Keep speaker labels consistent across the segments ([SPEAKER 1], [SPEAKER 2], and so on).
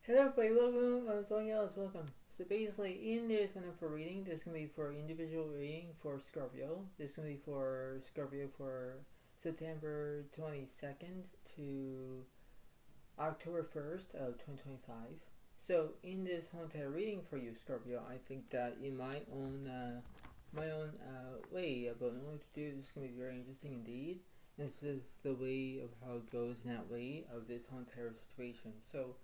[SPEAKER 1] Hello everybody, welcome. Someone else, welcome. So basically, in this kind of for reading, this can be for individual reading for Scorpio. This can be for Scorpio for September 22nd to October 1st of 2025. So in this whole entire reading for you, Scorpio, I think that in my own way about what to do, this is going to be very interesting indeed. This is the way of how it goes in that way of this whole entire situation. So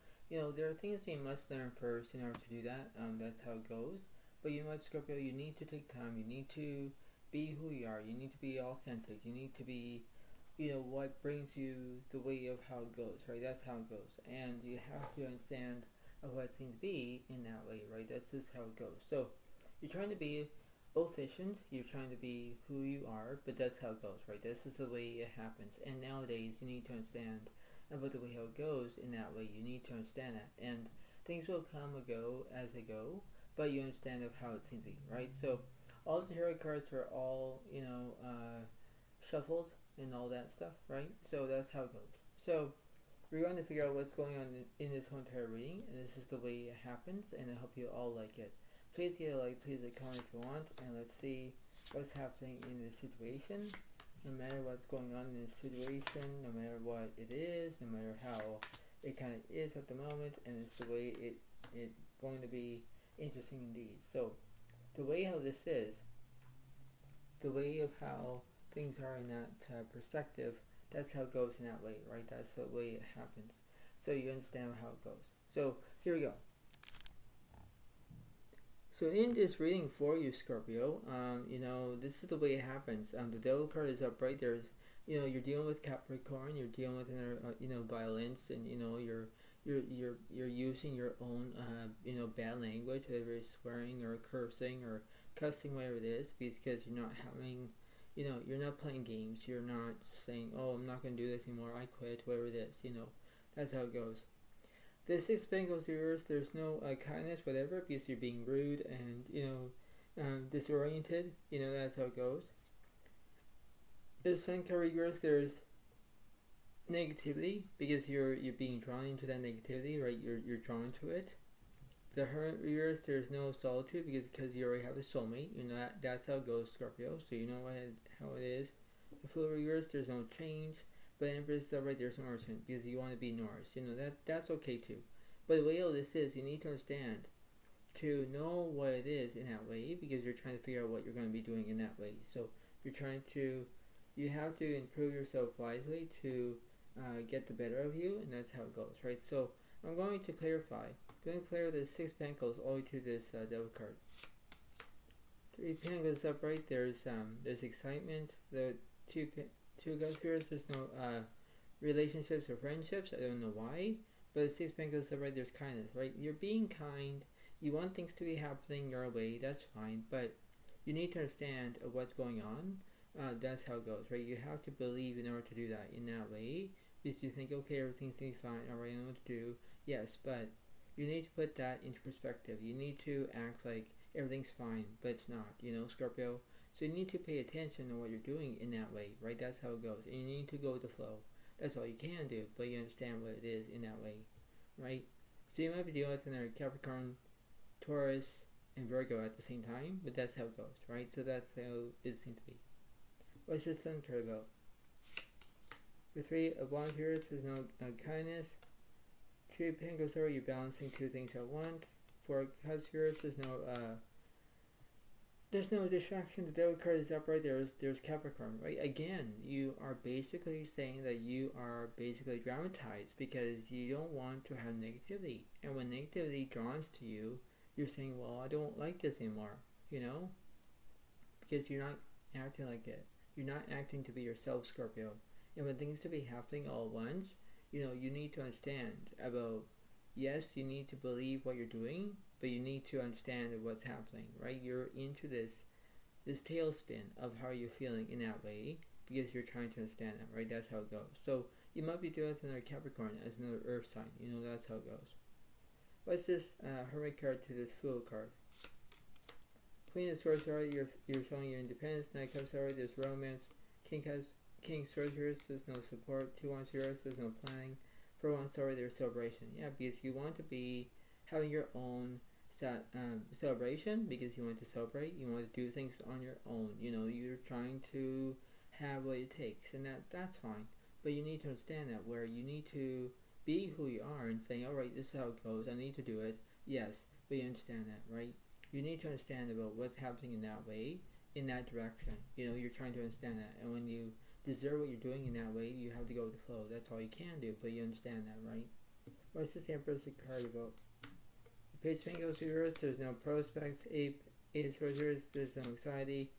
[SPEAKER 1] there are things you must learn first in order to do that. That's how it goes. But Scorpio, you need to take time. You need to be who you are. You need to be authentic. You need to be, what brings you the way of how it goes, right? That's how it goes. And you have to understand of what it seems to be in that way, right? That's just how it goes. So you're trying to be efficient. You're trying to be who you are, but that's how it goes, right? This is the way it happens. And nowadays, you need to understand about the way how it goes in that way. You need to understand that, and things will come and go as they go, but you understand of how it seems to be, right? So all the tarot cards are all shuffled and all that stuff, right? So that's how it goes. So we're going to figure out what's going on in this whole entire reading, and this is the way it happens, and I hope you all like it. Please get a like, please a comment if you want, and let's see what's happening in this situation. No matter what's going on in this situation, no matter what it is, no matter how it kind of is at the moment, and it's the way it going to be interesting indeed. So the way how this is, the way of how things are in that perspective, that's how it goes in that way, right? That's the way it happens. So you understand how it goes. So here we go. So in this reading for you, Scorpio, this is the way it happens. The Devil card is up right there. You're dealing with Capricorn. You're dealing with violence, and you're using your own bad language, whether it's swearing or cursing or cussing, whatever it is, because you're not having, you're not playing games. You're not saying, oh, I'm not going to do this anymore. I quit. Whatever it is, that's how it goes. The Six of Pentacles reversed, there's no kindness, whatever, because you're being rude and disoriented. That's how it goes. The Sun card reversed, there's negativity, because you're being drawn into that negativity, right? You're drawn to it. The Hermit reversed, there's no solitude, because you already have a soulmate. That's how it goes, Scorpio. So you know how it is. The Fool reversed, there's no change. But Empress is right, there's no Norseman, because you want to be Norse. That's okay too. But the way all this is, you need to understand to know what it is in that way, because you're trying to figure out what you're going to be doing in that way. So you have to improve yourself wisely to get the better of you, and that's how it goes, right? So I'm going to clarify. I'm going to clear the Six Pentacles all the way to this Devil card. Three Pentacles up right, there's excitement. The two Ghost here, there's no relationships or friendships. I don't know why, but the Six Pentacles up right, there's kindness, right? You're being kind. You want things to be happening your way. That's fine, but you need to understand what's going on. That's how it goes, right? You have to believe in order to do that in that way, because you think, okay, everything's going to be fine. All right, I know what to do. Yes, but you need to put that into perspective. You need to act like everything's fine, but it's not. Scorpio. So you need to pay attention to what you're doing in that way, right? That's how it goes. And you need to go with the flow. That's all you can do, but you understand what it is in that way, right? So you might be dealing with another Capricorn, Taurus, and Virgo at the same time, but that's how it goes, right? So that's how it seems to be. What's the Sun card about? The Three of Wands here, there's no kindness. Two Pentacles here, you're balancing two things at once. Four Cups here, there's no distraction. The Devil card is upright. There's Capricorn, right? Again, you are basically saying that you are basically dramatized because you don't want to have negativity. And when negativity draws to you, you're saying, well, I don't like this anymore, because you're not acting like it. You're not acting to be yourself, Scorpio. And when things to be happening all at once, you need to understand about, yes, you need to believe what you're doing, but you need to understand what's happening, right? You're into this tailspin of how you're feeling in that way, because you're trying to understand that, right? That's how it goes. So you might be doing another Capricorn as another Earth sign. That's how it goes. What's this Hermit card to this Fool card? Queen of Swords, you're showing your independence. Knight Cups, there's romance. King Swords, there's no support. Two Wands, there's no planning. for once already there's celebration. Yeah, because you want to be having your own celebration because you want to celebrate. You want to do things on your own. You know, you're trying to have what it takes, and that's fine. But you need to understand that where you need to be who you are and saying, all right, this is how it goes. I need to do it. Yes, but you understand that, right? You need to understand about what's happening in that way, in that direction. You know, you're trying to understand that, and when you deserve what you're doing in that way, you have to go with the flow. That's all you can do, but you understand that, right? What's this Emperor's card about? The Page of Pentacles reversed, there's no prospects. Eight of Swords reversed, there's no anxiety.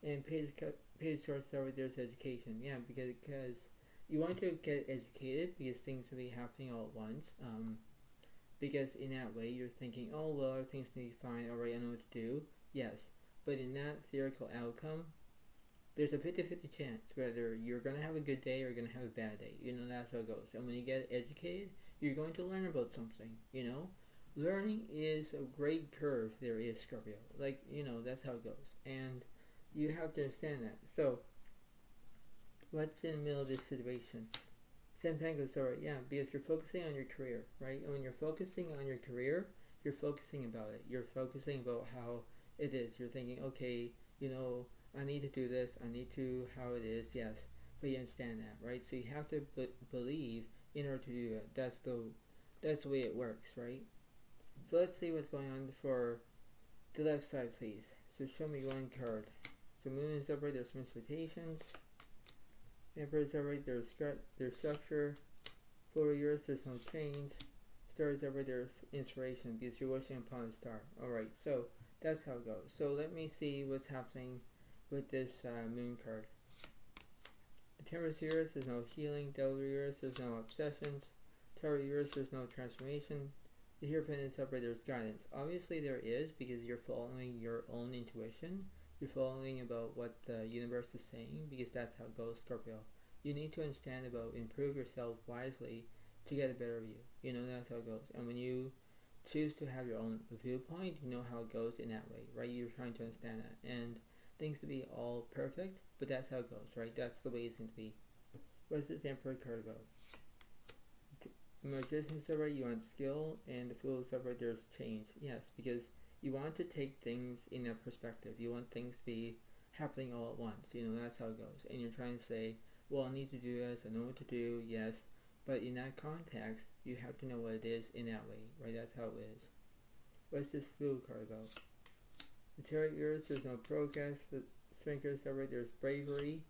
[SPEAKER 1] And Page of Swords forward, there's education. Yeah, because you want to get educated because things will be happening all at once. Because in that way you're thinking, oh well, everything's gonna be fine. Alright, I know what to do. Yes, but in that theoretical outcome, there's a 50-50 chance whether you're going to have a good day or you're going to have a bad day. You know, that's how it goes. And when you get educated, you're going to learn about something, you know. Learning is a great curve there is, Scorpio. Like, you know, that's how it goes. And you have to understand that. So, what's in the middle of this situation? Seven Pentacles, alright, yeah, because you're focusing on your career, right? And when you're focusing on your career, you're focusing about it. You're focusing about how it is. You're thinking, okay, you know, I need to do this, I need to, how it is, yes, but you understand that, right? So you have to believe in order to do that. That's the way it works, right? So let's see what's going on for the left side, please. So show me one card. So Moon is upright, there's misrotations. Emperor is upright, there's structure. Full years, there's no change. Star is upright, there's inspiration because you're wishing upon a star. Alright, so that's how it goes. So let me see what's happening with this Moon card. The Taurus years, there's no healing. Devil years, there's no obsessions. Taurus years, there's no transformation. The Hierophant is upright, there's guidance. Obviously there is, because you're following your own intuition. You're following about what the universe is saying, because that's how it goes, Scorpio. You need to understand about improve yourself wisely to get a better view. You know, that's how it goes. And when you choose to have your own viewpoint, you know how it goes in that way, right? You're trying to understand that. And things to be all perfect, but that's how it goes, right? That's the way it's going to be. What's this Emperor card about? The Magician is upright, you want skill, and the Fool is upright, there's change. Yes, because you want to take things in a perspective. You want things to be happening all at once. You know, that's how it goes. And you're trying to say, well, I need to do this, I know what to do, yes. But in that context, you have to know what it is in that way, right? That's how it is. What's this Fool card about? The Chariot, there's no progress. The Strength is upright, there's bravery.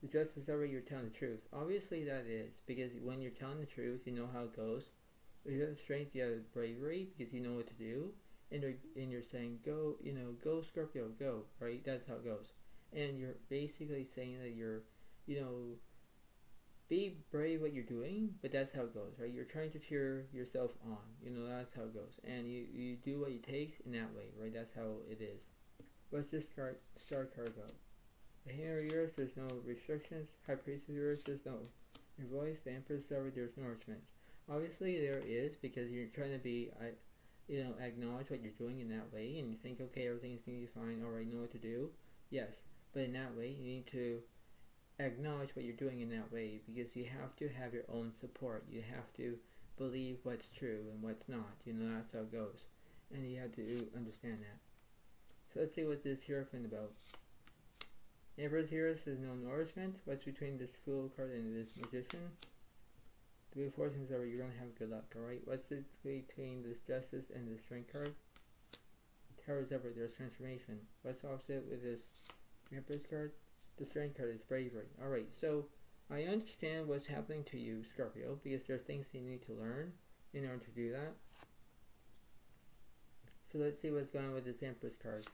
[SPEAKER 1] The Justice is upright, you're telling the truth. Obviously that is, because when you're telling the truth, you know how it goes. If you have strength, you have bravery, because you know what to do. And you're saying, go, you know, go Scorpio, go, right? That's how it goes. And you're basically saying that you're, you know, be brave what you're doing, but that's how it goes, right? You're trying to cheer yourself on, you know, that's how it goes. And you do what it takes in that way, right? That's how it is. What's this star card about? The Hammer of yours, there's no restrictions. High Priest of yours, there's no your voice. The Emperor's Star, there's no nourishment. Obviously there is, because you're trying to be, you know, acknowledge what you're doing in that way, and you think, okay, everything's going to be fine, alright, know what to do. Yes, but in that way, you need to acknowledge what you're doing in that way, because you have to have your own support. You have to believe what's true and what's not. You know, that's how it goes. And you have to understand that. So let's see what this Hierophant about. Emperor's Heroes, there's no nourishment. What's between this Fool card and this Magician? The Wheel of Fortune is over, you're going to have good luck, alright? What's between this Justice and this Strength card? Tower is over, there's transformation. What's opposite with this Emperor's card? The Strength card is bravery. Alright, so I understand what's happening to you, Scorpio, because there are things you need to learn in order to do that. So let's see what's going on with this Empress card.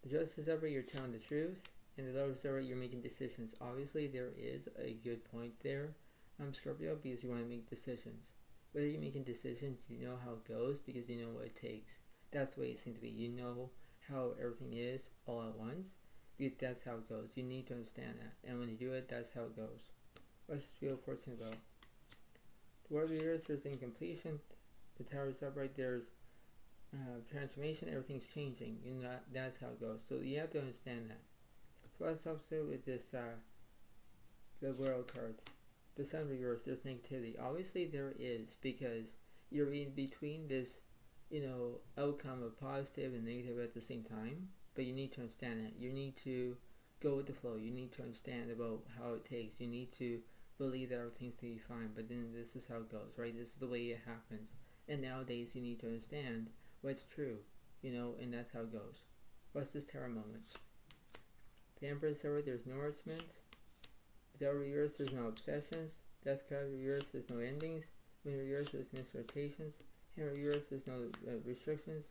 [SPEAKER 1] The Justice is over, you're telling the truth. And the Lovers is over, you're making decisions. Obviously, there is a good point there, Scorpio, because you want to make decisions. Whether you're making decisions, you know how it goes because you know what it takes. That's the way it seems to be. You know how everything is all at once, because that's how it goes. You need to understand that. And when you do it, that's how it goes. What's the Wheel of Fortune about? The World of the Earth, there's incompletion. The Tower is upright, there's transformation, everything's changing. You know, that's how it goes. So you have to understand that. So what's opposite with this the World card? The sun reverse, there's negativity. Obviously there is, because you're in between this, outcome of positive and negative at the same time. But you need to understand that. You need to go with the flow. You need to understand about how it takes. You need to believe that everything's going to be fine. But then this is how it goes, right? This is the way it happens. And nowadays you need to understand what's true, and that's how it goes. What's this tarot moment? The Empress over, there's nourishment. The Devil reverse, there's no obsessions. Death card reverse, there's no endings. When reverse, there's misrotations. Hand reverse, there's no restrictions.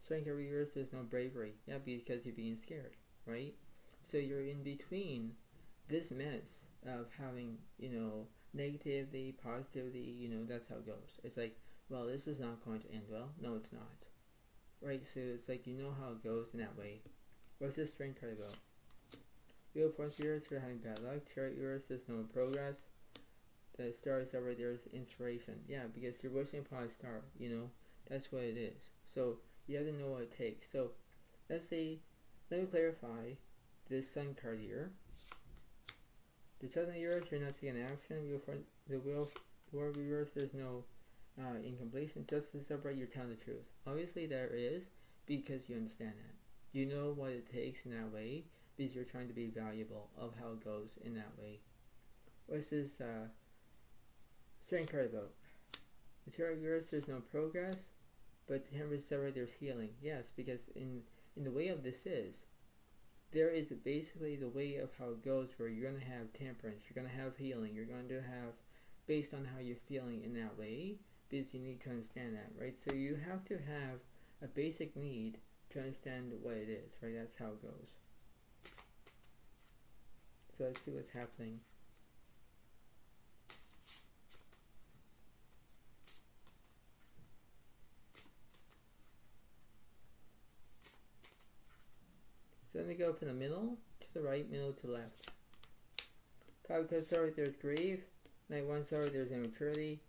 [SPEAKER 1] Strength reverse, there's no bravery. Yeah, because you're being scared, right? So you're in between this mess of having, negativity, positivity, that's how it goes. It's like, well, this is not going to end well. No, it's not. Right? So it's like, how it goes in that way. What's this Strength card about? Wheel of Fortune reverse, you're having bad luck. Chariot reverse, there's no progress. The star is over, there's inspiration. Yeah, because you're wishing upon a star, that's what it is. So you have to know what it takes. So let me clarify this Sun card here. The Chosen reverse, you're not taking action. The Wheel of reverse, there's no incompletion. Justice upright, you're telling the truth. Obviously there is, because you understand that. You know what it takes in that way, because you're trying to be valuable of how it goes in that way. What's this Strength card about? The Chariot reverse, there's no progress, but the Temperance upright, there's healing. Yes, because in the way of this is, there is basically the way of how it goes, where you're going to have temperance, you're going to have healing, you're going to have based on how you're feeling in that way, because you need to understand that, right? So you have to have a basic need to understand what it is, right? That's how it goes. So let's see what's happening. So let me go from the middle to the right, middle to left. 5 of Cups over, there's grief. Knight 1's over, there's immaturity.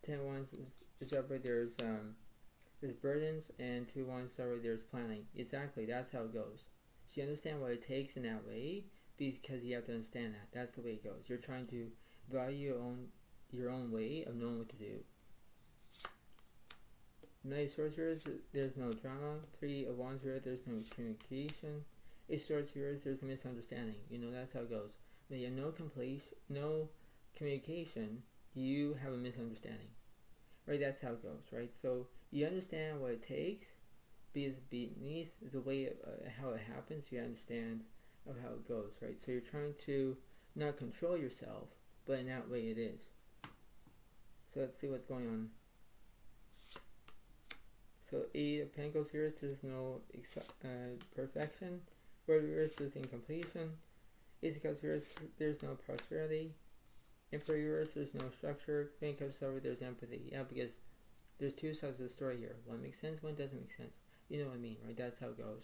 [SPEAKER 1] 10 of Wands is over, there's burdens. And 2 of Wands over, there's planning. Exactly, that's how it goes. So you understand what it takes in that way, because you have to understand that. That's the way it goes. You're trying to value your own way of knowing what to do. Knight of Swords, there's no drama. 3 of Wands, there's no communication. 8 of Swords, there's a misunderstanding. That's how it goes. When you have no communication, you have a misunderstanding. Right? That's how it goes, right? So you understand what it takes, because beneath the way how it happens, you understand of how it goes, right? So you're trying to not control yourself, but in that way it is. So let's see what's going on. So 8 of Pentacles here, there's no perfection. World reverse, there's incompletion. Ace of Cups reverse, there's no prosperity. Emperor reverse, there's no structure. Queen of Cups over, there's empathy. Yeah, because there's two sides of the story here. One makes sense, one doesn't make sense. You know what I mean, right? That's how it goes.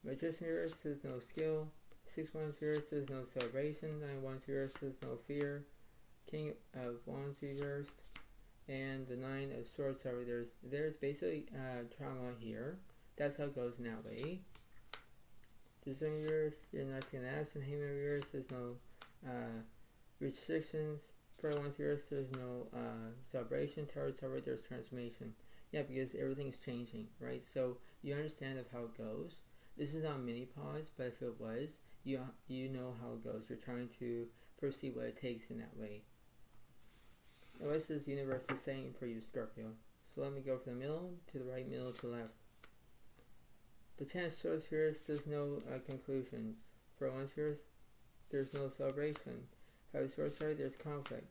[SPEAKER 1] Magician reverse, there's no skill. 6 Wands reverse, there's no celebration. 9 Wands reverse, there's no fear. King of Wands reversed. And the 9 of Swords over, there's basically trauma here. That's how it goes in that way. Discerning reverse, there's not taking action. Hangman reverse, there's no restrictions. 4 Wands reverse, there's no celebration. Taurus over, there's transformation. Yeah, because everything's changing, right? So you understand of how it goes. This is not mini pause, but if it was, you know how it goes. You're trying to perceive what it takes in that way. Now what's this universe is saying for you, Scorpio? So let me go from the middle to the right, middle to left. The 10 of Swords here, there's no conclusions. 4 Wands here, there's no celebration. 5 of Swords here, there's conflict.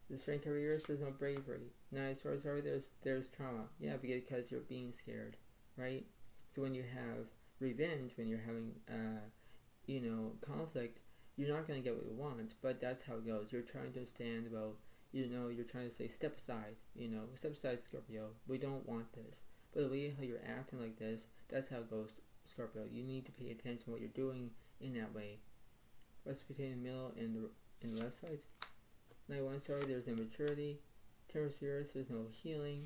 [SPEAKER 1] The Strength of reverse, there's no bravery. 9 of Swords here, there's trauma. Yeah, because you're being scared, right? So when you have revenge, when you're having conflict, you're not going to get what you want, but that's how it goes. You're trying to understand about, you're trying to say, step aside, step aside, Scorpio. We don't want this. But the way how you're acting like this, that's how it goes, Scorpio. You need to pay attention to what you're doing in that way. What's between the middle and the left side? Knight 1 sorry, there's immaturity. 10 of Swords, there's no healing.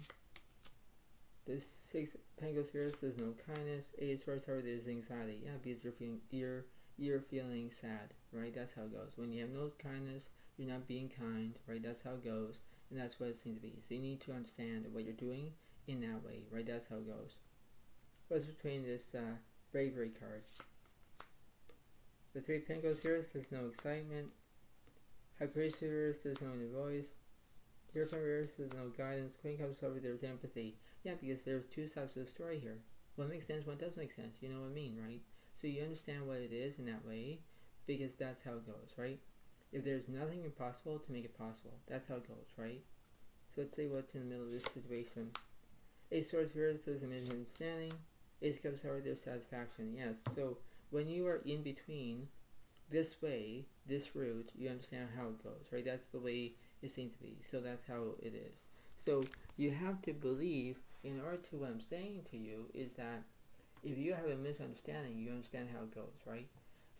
[SPEAKER 1] The 6 Pentacles here, there's no kindness. 8 of Swords, sorry, there's anxiety. Yeah, because you you're feeling sad, right? That's how it goes. When you have no kindness, you're not being kind, right? That's how it goes, and that's what it seems to be. So you need to understand what you're doing in that way, right? That's how it goes. What's between this bravery card? The Three of Pentacles here says no excitement. High Priestess here says no inner voice. Hierophant here says no guidance. Queen Cups over, there's empathy. Yeah, because there's two sides of the story here. One makes sense, one doesn't make sense. You know what I mean, right? So you understand what it is in that way, because that's how it goes, right? If there's nothing impossible, to make it possible. That's how it goes, right? So let's see what's in the middle of this situation. Ace of Swords here says a misunderstanding. Ace of Cups over, there's satisfaction. Yes, so when you are in between this way, this route, you understand how it goes, right? That's the way it seems to be. So that's how it is. So you have to believe, in order to, what I'm saying to you is that if you have a misunderstanding, you understand how it goes, right?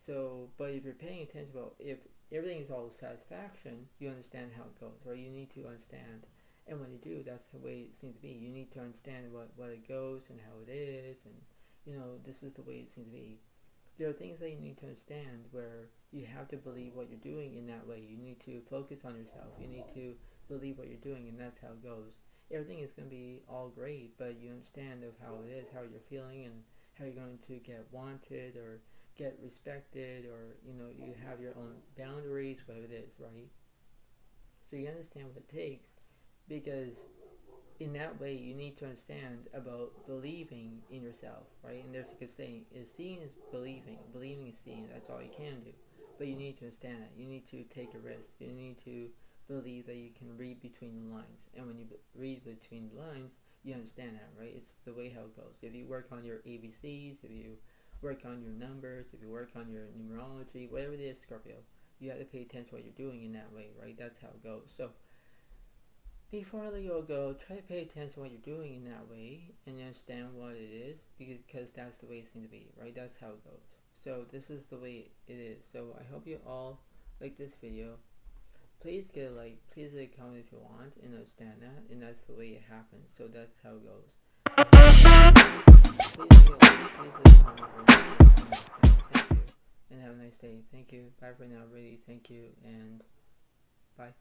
[SPEAKER 1] So, but if you're paying attention about, if everything is all satisfaction, you understand how it goes, right? You need to understand. And when you do, that's the way it seems to be. You need to understand what it goes and how it is, and, you know, this is the way it seems to be. There are things that you need to understand where you have to believe what you're doing in that way. You need to focus on yourself. You need to believe what you're doing, and that's how it goes. Everything is going to be all great, but you understand of how it is, how you're feeling, and how you're going to get wanted or get respected, or, you know, you have your own boundaries, whatever it is, right? So you understand what it takes, because in that way you need to understand about believing in yourself, right? And there's a good saying, is seeing is believing, believing is seeing. That's all you can do, but you need to understand that. You need to take a risk. You need to believe that you can read between the lines, and when you read between the lines, you understand that, right? It's the way how it goes. If you work on your ABCs, if you work on your numbers, if you work on your numerology, whatever it is, Scorpio, you have to pay attention to what you're doing in that way, right? That's how it goes. So before I let you all go, try to pay attention to what you're doing in that way and understand what it is, because that's the way it seems to be, right? That's how it goes. So this is the way it is. So I hope you all like this video. Please get a like, please leave a comment if you want, and understand that, and that's the way it happens. So that's how it goes. Please get a like, please leave a comment if you want. Thank you, and have a nice day. Thank you. Bye for now, really. Thank you, and bye.